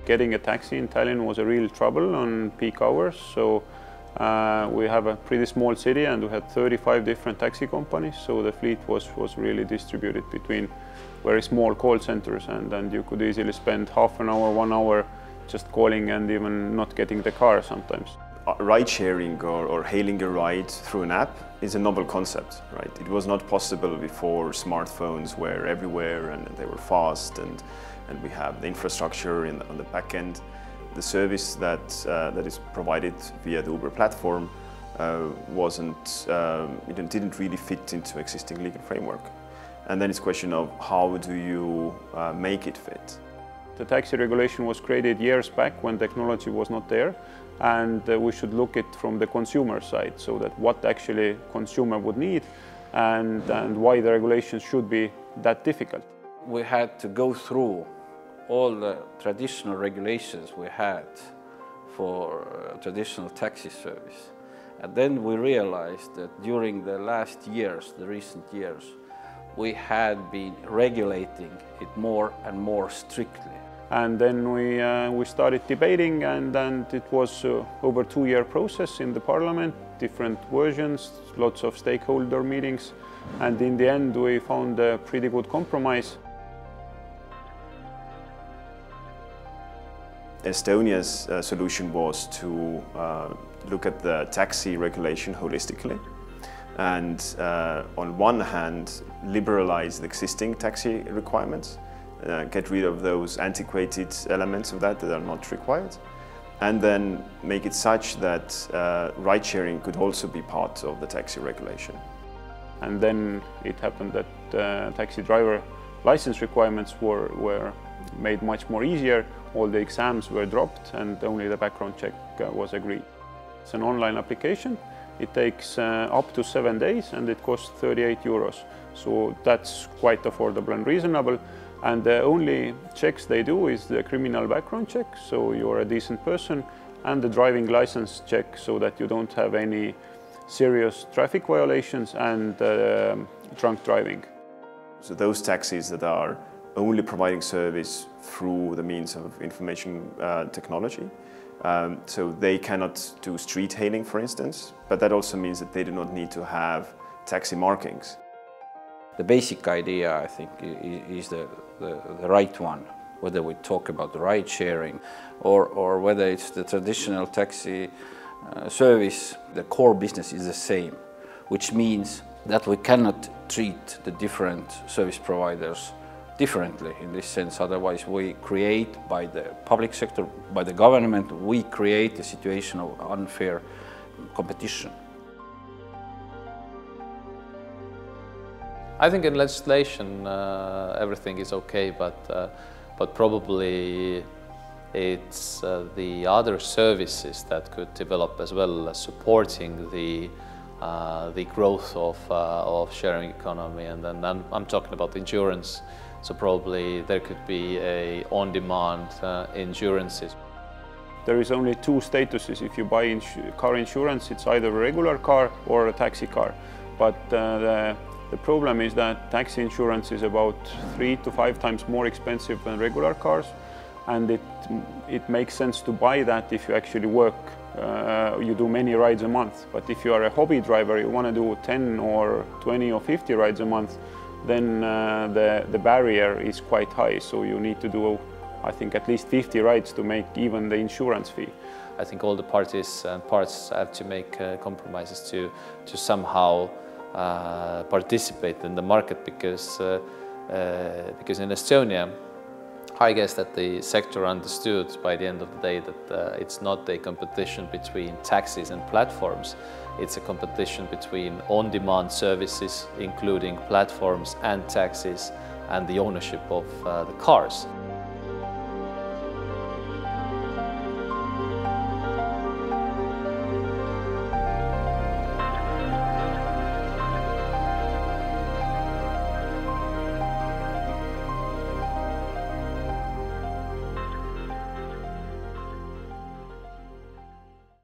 getting a taxi in Tallinn was a real trouble on peak hours. So we have a pretty small city and we had 35 different taxi companies. So the fleet was really distributed between very small call centers, and you could easily spend half an hour, 1 hour just calling and even not getting the car sometimes. Ride sharing or hailing a ride through an app is a novel concept, right? It was not possible before smartphones were everywhere and they were fast, and we have the infrastructure on the back end. The service that is provided via the Uber platform didn't really fit into existing legal framework. And then it's a question of how do you make it fit? The taxi regulation was created years back when technology was not there, and we should look at it from the consumer side, so that what actually consumer would need and why the regulations should be that difficult. We had to go through all the traditional regulations we had for traditional taxi service. And then we realized that during the last years, the recent years, we had been regulating it more and more strictly. And then we started debating, and it was over a 2-year process in the parliament, different versions, lots of stakeholder meetings, and in the end we found a pretty good compromise. Estonia's solution was to look at the taxi regulation holistically and on one hand liberalize the existing taxi requirements, get rid of those antiquated elements of that are not required, and then make it such that ride sharing could also be part of the taxi regulation. And then it happened that taxi driver license requirements were made much more easier. All the exams were dropped and only the background check was agreed. It's an online application. It takes up to 7 days and it costs 38 euros. So that's quite affordable and reasonable. And the only checks they do is the criminal background check, so you're a decent person, and the driving license check, so that you don't have any serious traffic violations and drunk driving. So those taxis that are only providing service through the means of information technology, so they cannot do street hailing, for instance, but that also means that they do not need to have taxi markings. The basic idea, I think, is the right one, whether we talk about the ride sharing or whether it's the traditional taxi service. The core business is the same, which means that we cannot treat the different service providers differently in this sense. Otherwise, we create, by the public sector, by the government, we create a situation of unfair competition. I think in legislation everything is okay, but probably it's the other services that could develop as well, supporting the growth of sharing economy. And then I'm talking about insurance. So probably there could be a on-demand insurances. There is only 2 statuses. If you buy car insurance, it's either a regular car or a taxi car. But the problem is that taxi insurance is about 3 to 5 times more expensive than regular cars, and it makes sense to buy that if you actually work. You do many rides a month. But if you are a hobby driver, you want to do 10 or 20 or 50 rides a month, then the barrier is quite high. So you need to do, I think, at least 50 rides to make even the insurance fee. I think all the parties and parts have to make compromises to somehow participate in the market, because in Estonia, I guess that the sector understood by the end of the day that it's not a competition between taxis and platforms. It's a competition between on-demand services, including platforms and taxis, and the ownership of the cars.